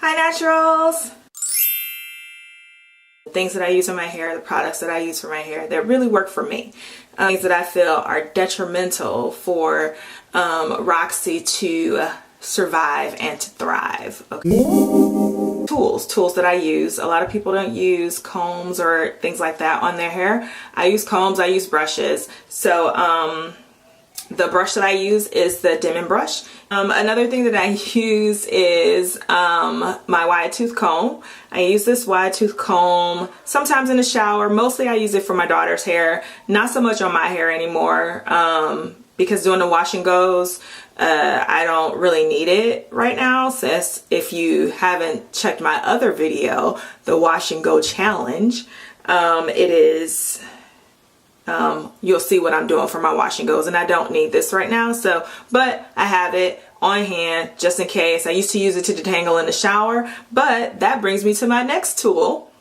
Hi Naturals! The things that I use in my hair, the products that I use for my hair, that really work for me. Things that I feel are detrimental for Roxy to survive and to thrive. Okay. Tools that I use. A lot of people don't use combs or things like that on their hair. I use combs, I use brushes. So the brush that I use is the Demon brush. Another thing that I use is my wide tooth comb. I use this wide tooth comb sometimes in the shower. Mostly I use it for my daughter's hair. Not so much on my hair anymore because doing the wash and goes, I don't really need it right now. Since if you haven't checked my other video, the wash and go challenge, it is... you'll see what I'm doing for my wash and goes, and I don't need this right now, so but I have it on hand just in case. I used to use it to detangle in the shower, but that brings me to my next tool.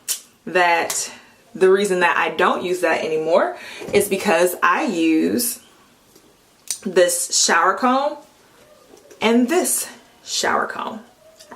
That the reason that I don't use that anymore is because I use this shower comb and this shower comb.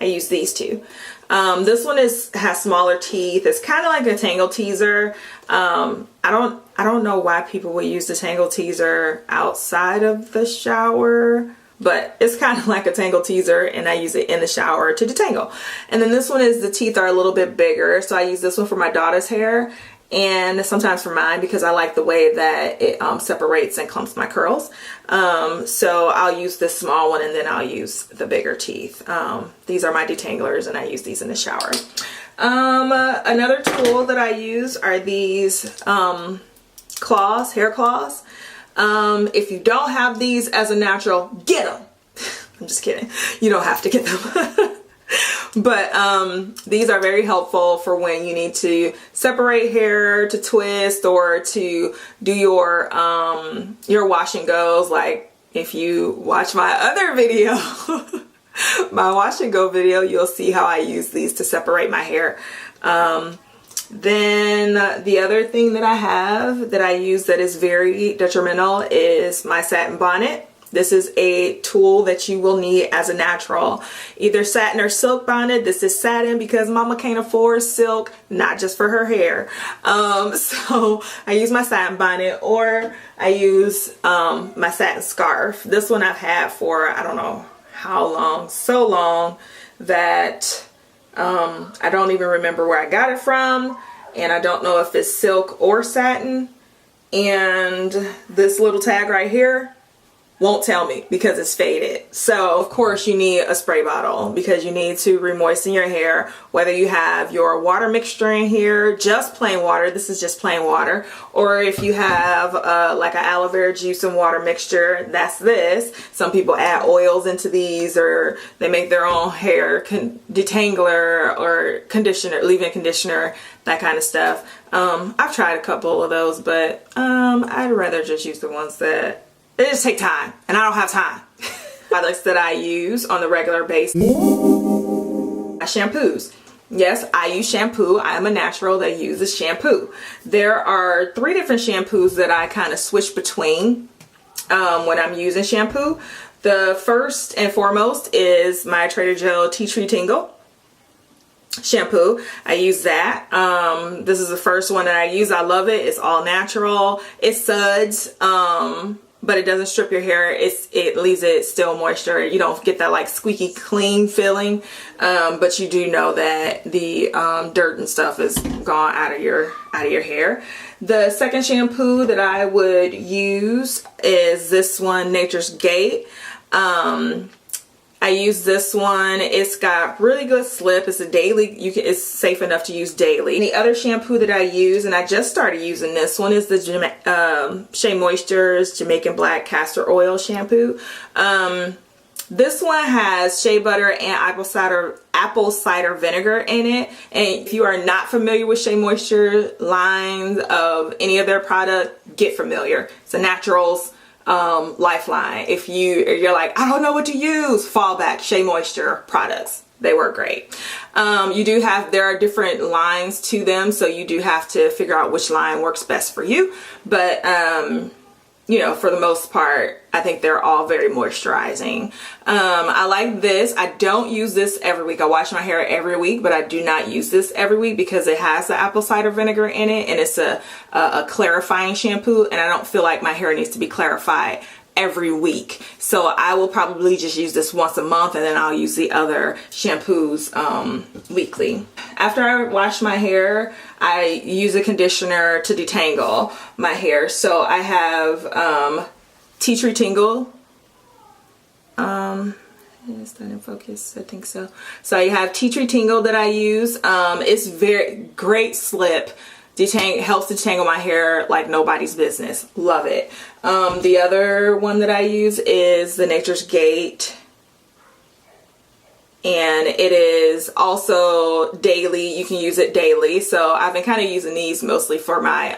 I use these two. This one has smaller teeth. It's kind of like a tangle teaser. I don't know why people would use the tangle teaser outside of the shower, but it's kind of like a tangle teaser, and I use it in the shower to detangle. And then this one is, the teeth are a little bit bigger, so I use this one for my daughter's hair and sometimes for mine because I like the way that it separates and clumps my curls. So I'll use this small one and then I'll use the bigger teeth. These are my detanglers and I use these in the shower. Another tool that I use are these claws, hair claws. If you don't have these as a natural, get them. I'm just kidding. You don't have to get them. But these are very helpful for when you need to separate hair, to twist, or to do your wash and goes. Like if you watch my other video, my wash and go video, you'll see how I use these to separate my hair. Then the other thing that I have that I use that is very detrimental is my satin bonnet. This is a tool that you will need as a natural, either satin or silk bonnet. This is satin because mama can't afford silk, not just for her hair. So I use my satin bonnet, or I use my satin scarf. This one I've had for I don't know how long, so long that I don't even remember where I got it from, and I don't know if it's silk or satin. And this little tag right here won't tell me because it's faded. So of course you need a spray bottle because you need to re-moisten your hair, whether you have your water mixture in here, just plain water. This is just plain water. Or if you have like an aloe vera juice and water mixture, that's this. Some people add oils into these, or they make their own hair detangler or conditioner, leave-in conditioner, that kind of stuff. I've tried a couple of those, but I'd rather just use the ones that they just take time, and I don't have time. Products that I use on the regular basis. Shampoos. Yes, I use shampoo. I am a natural that uses shampoo. There are 3 different shampoos that I kind of switch between when I'm using shampoo. The first and foremost is my Trader Joe Tea Tree Tingle shampoo. I use that. This is the first one that I use. I love it. It's all natural. It suds. But it doesn't strip your hair. It leaves it still moisture. You don't get that like squeaky clean feeling, but you do know that the dirt and stuff is gone out of your hair. The second shampoo that I would use is this one, Nature's Gate. I use this one. It's got really good slip. It's a daily, it's safe enough to use daily. And the other shampoo that I use, and I just started using this one, is the Shea Moisture's Jamaican Black Castor Oil shampoo. This one has shea butter and apple cider vinegar in it. And if you are not familiar with Shea Moisture lines of any of their product, get familiar. It's a naturals lifeline. If you're like, I don't know what to use, fall back Shea Moisture products. They work great. There are different lines to them, so you do have to figure out which line works best for you. But you know, for the most part, I think they're all very moisturizing. I like this. I don't use this every week. I wash my hair every week, but I do not use this every week because it has the apple cider vinegar in it, and it's a clarifying shampoo, and I don't feel like my hair needs to be clarified every week. So I will probably just use this once a month, and then I'll use the other shampoos weekly. After I wash my hair, I use a conditioner to detangle my hair. So I have Tea Tree Tingle. Is that in focus? I think so. So I have Tea Tree Tingle that I use. It's very great slip. Helps detangle my hair like nobody's business. Love it. The other one that I use is the Nature's Gate, and it is also daily. You can use it daily. So I've been kind of using these mostly for my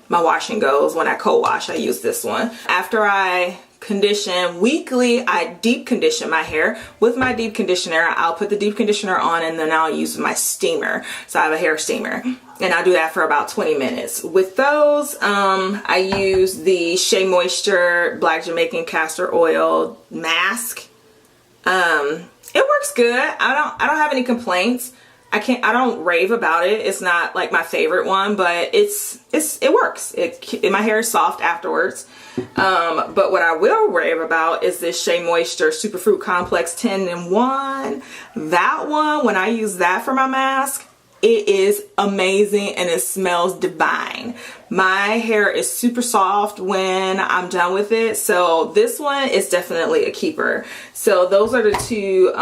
my wash and goes. When I co-wash, I use this one. After I condition weekly, I deep condition my hair. With my deep conditioner, I'll put the deep conditioner on, and then I'll use my steamer. So I have a hair steamer, and I'll do that for about 20 minutes. With those, I use the Shea Moisture Black Jamaican Castor Oil Mask. It works good. I don't have any complaints. I don't rave about it. It's not like my favorite one, but it works. My hair is soft afterwards. But what I will rave about is this Shea Moisture Superfruit Complex 10-in-1. That one, when I use that for my mask, it is amazing and it smells divine. My hair is super soft when I'm done with it, so this one is definitely a keeper. So those are the two,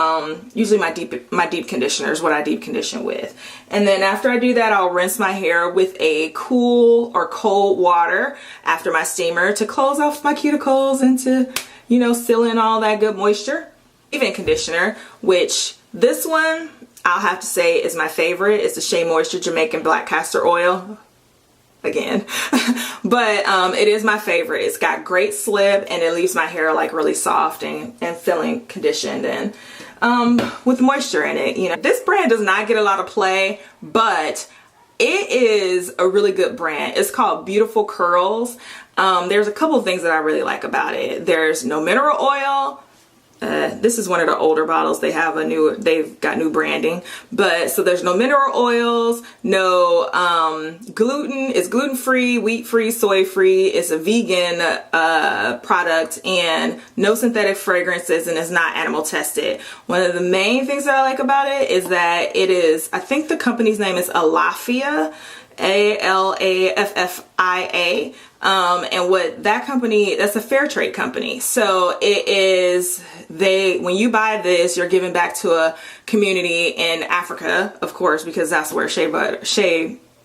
usually my deep conditioners, what I deep condition with. And then after I do that, I'll rinse my hair with a cool or cold water after my steamer to close off my cuticles and to, you know, seal in all that good moisture. Even conditioner, which this one I'll have to say is my favorite. It's the Shea Moisture Jamaican Black Castor Oil. Again. But it is my favorite. It's got great slip, and it leaves my hair like really soft and feeling conditioned and with moisture in it. You know, this brand does not get a lot of play, but it is a really good brand. It's called Beautiful Curls. There's a couple of things that I really like about it. There's no mineral oil. This is one of the older bottles. They've got new branding, but so there's no mineral oils, no gluten. It's gluten-free, wheat-free, soy-free. It's a vegan product, and no synthetic fragrances, and it's not animal tested. One of the main things that I like about it is that it is, I think the company's name is Alaffia, Alaffia. And what that company, that's a fair trade company. So it is, when you buy this, you're giving back to a community in Africa, of course, because that's where shea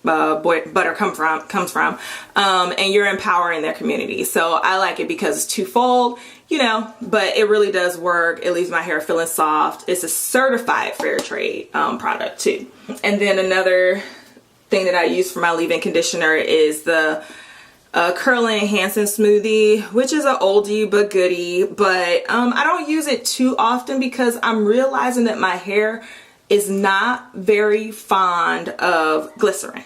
butter comes from. And you're empowering their community. So I like it because it's twofold, you know, but it really does work. It leaves my hair feeling soft. It's a certified fair trade product too. And then another thing that I use for my leave-in conditioner is the Curl Enhancing Smoothie, which is an oldie but goodie, but I don't use it too often because I'm realizing that my hair is not very fond of glycerin.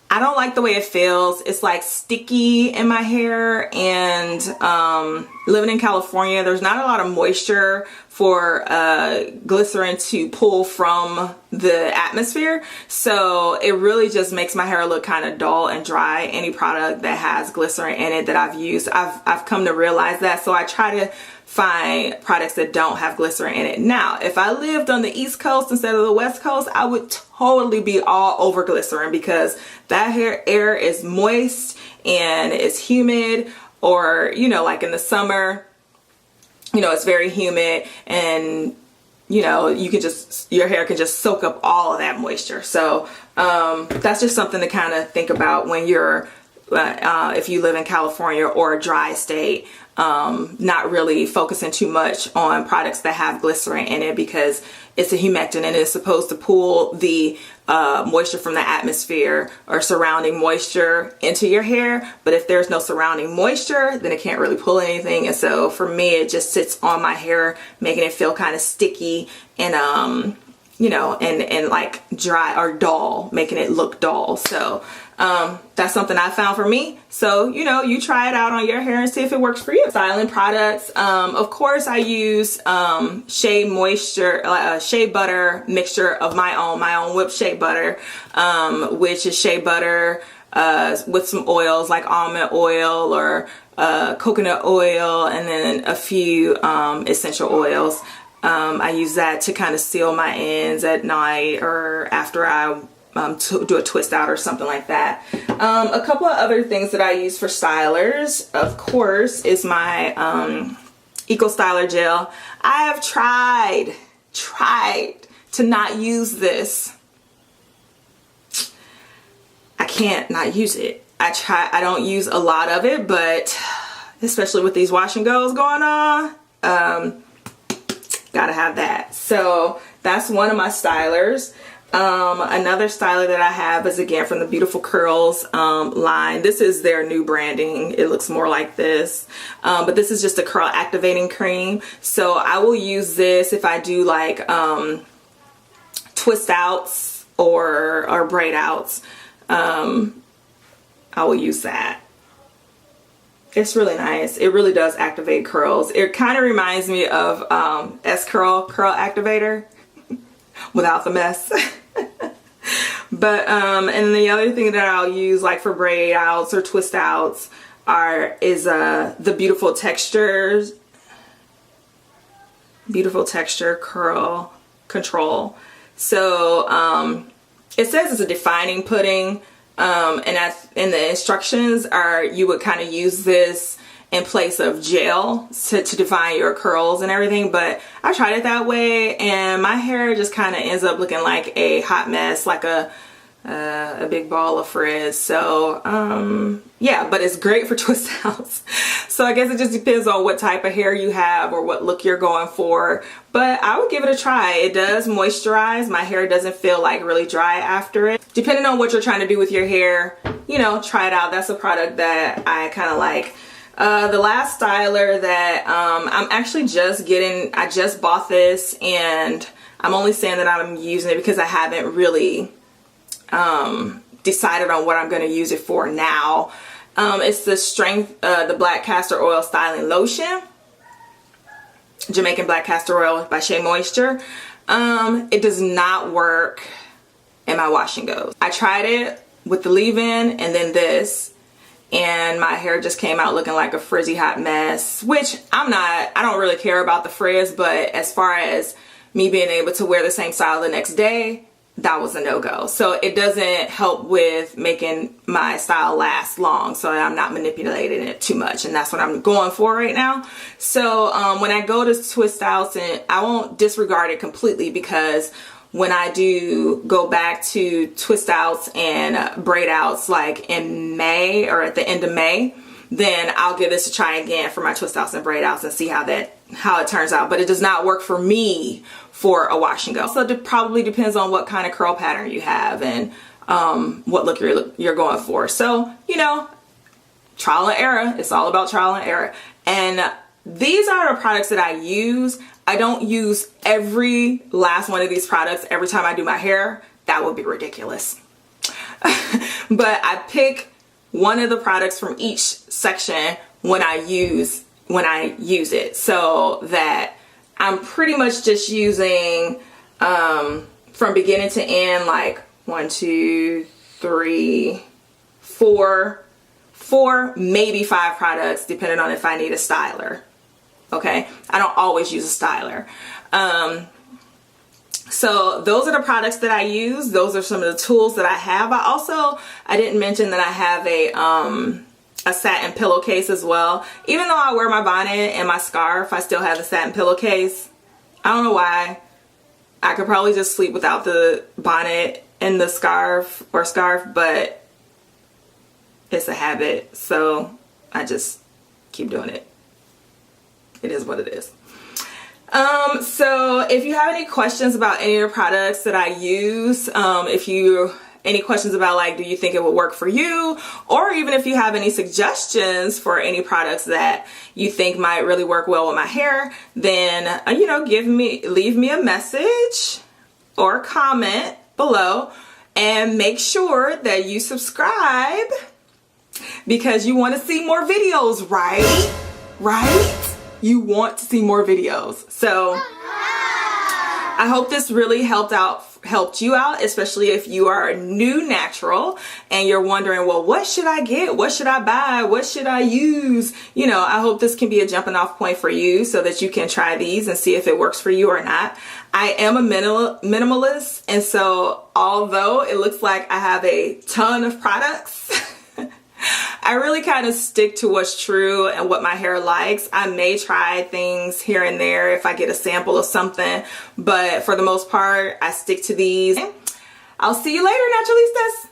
I don't like the way it feels. It's like sticky in my hair, and living in California, there's not a lot of moisture for glycerin to pull from the atmosphere. So it really just makes my hair look kind of dull and dry. Any product that has glycerin in it that I've used, I've come to realize that. So I try to find products that don't have glycerin in it. Now, if I lived on the East Coast instead of the West Coast, I would totally be all over glycerin because that air is moist and it's humid, or, you know, like in the summer, you know, it's very humid, and, you know, your hair can just soak up all of that moisture. So that's just something to kind of think about when you're, if you live in California or a dry state. Not really focusing too much on products that have glycerin in it because it's a humectant and it's supposed to pull the moisture from the atmosphere or surrounding moisture into your hair. But if there's no surrounding moisture, then it can't really pull anything. And so for me, it just sits on my hair, making it feel kind of sticky and you know, and like dry or dull, making it look dull. So that's something I found for me. So, you know, you try it out on your hair and see if it works for you. Styling products. Of course, I use shea moisture, shea butter mixture of my own whipped shea butter, which is shea butter with some oils like almond oil or coconut oil, and then a few essential oils. I use that to kind of seal my ends at night or after I do a twist out or something like that. A couple of other things that I use for stylers, of course, is my Eco Styler gel. I have tried to not use this. I can't not use it. I don't use a lot of it, but especially with these wash and goes going on, gotta have that. So that's one of my stylers. Another styler that I have is again from the Beautiful Curls line. This is their new branding. It looks more like this, but this is just a curl activating cream. So I will use this if I do like twist outs or braid outs. I will use that. It's really nice. It really does activate curls. It kind of reminds me of S-Curl Curl Activator without the mess. But and the other thing that I'll use like for braid outs or twist outs is the Beautiful Texture Curl Control. So it says it's a defining pudding. And the instructions are you would kind of use this in place of gel to define your curls and everything, but I tried it that way and my hair just kind of ends up looking like a hot mess, like a big ball of frizz. So yeah, but it's great for twist outs. So I guess it just depends on what type of hair you have or what look you're going for, but I would give it a try. It does moisturize. My hair doesn't feel like really dry after it. Depending on what you're trying to do with your hair, you know, try it out. That's a product that I kind of like. The last styler that I'm actually I just bought this, and I'm only saying that I'm using it because I haven't really decided on what I'm going to use it for now. It's the Black Castor Oil Styling Lotion, Jamaican Black Castor Oil by Shea Moisture. It does not work in my wash and goes. I tried it with the leave-in and then this, and my hair just came out looking like a frizzy hot mess, which I don't really care about the frizz, but as far as me being able to wear the same style the next day, that was a no-go. So it doesn't help with making my style last long, so I'm not manipulating it too much, and that's what I'm going for right now. So when I go to twist outs, and I won't disregard it completely, because when I do go back to twist outs and braid outs like in May or at the end of May, then I'll give this a try again for my twist outs and braid outs and see how it turns out. But it does not work for me for a wash and go. So it probably depends on what kind of curl pattern you have and what look you're going for. So, you know, trial and error. It's all about trial and error. And these are the products that I use. I don't use every last one of these products every time I do my hair. That would be ridiculous. But I pick one of the products from each section when I use it, so that I'm pretty much just using from beginning to end, like 1, 2, 3, 4, maybe 5 products, depending on if I need a styler. Okay, I don't always use a styler. So those are the products that I use. Those are some of the tools that I have. I didn't mention that I have a satin pillowcase as well. Even though I wear my bonnet and my scarf, I still have the satin pillowcase. I don't know why. I could probably just sleep without the bonnet and the scarf, but it's a habit, so I just keep doing it. It is what it is. So if you have any questions about any of the products that I use, any questions about, like, do you think it would work for you, or even if you have any suggestions for any products that you think might really work well with my hair, then leave me a message or comment below, and make sure that you subscribe because you want to see more videos, right? Right? You want to see more videos. So I hope this really helped you out, especially if you are a new natural and you're wondering, well, what should I get? What should I buy? What should I use? You know, I hope this can be a jumping off point for you so that you can try these and see if it works for you or not. I am a minimalist, and so although it looks like I have a ton of products, I really kind of stick to what's true and what my hair likes. I may try things here and there if I get a sample of something, but for the most part, I stick to these. I'll see you later, Naturalistas.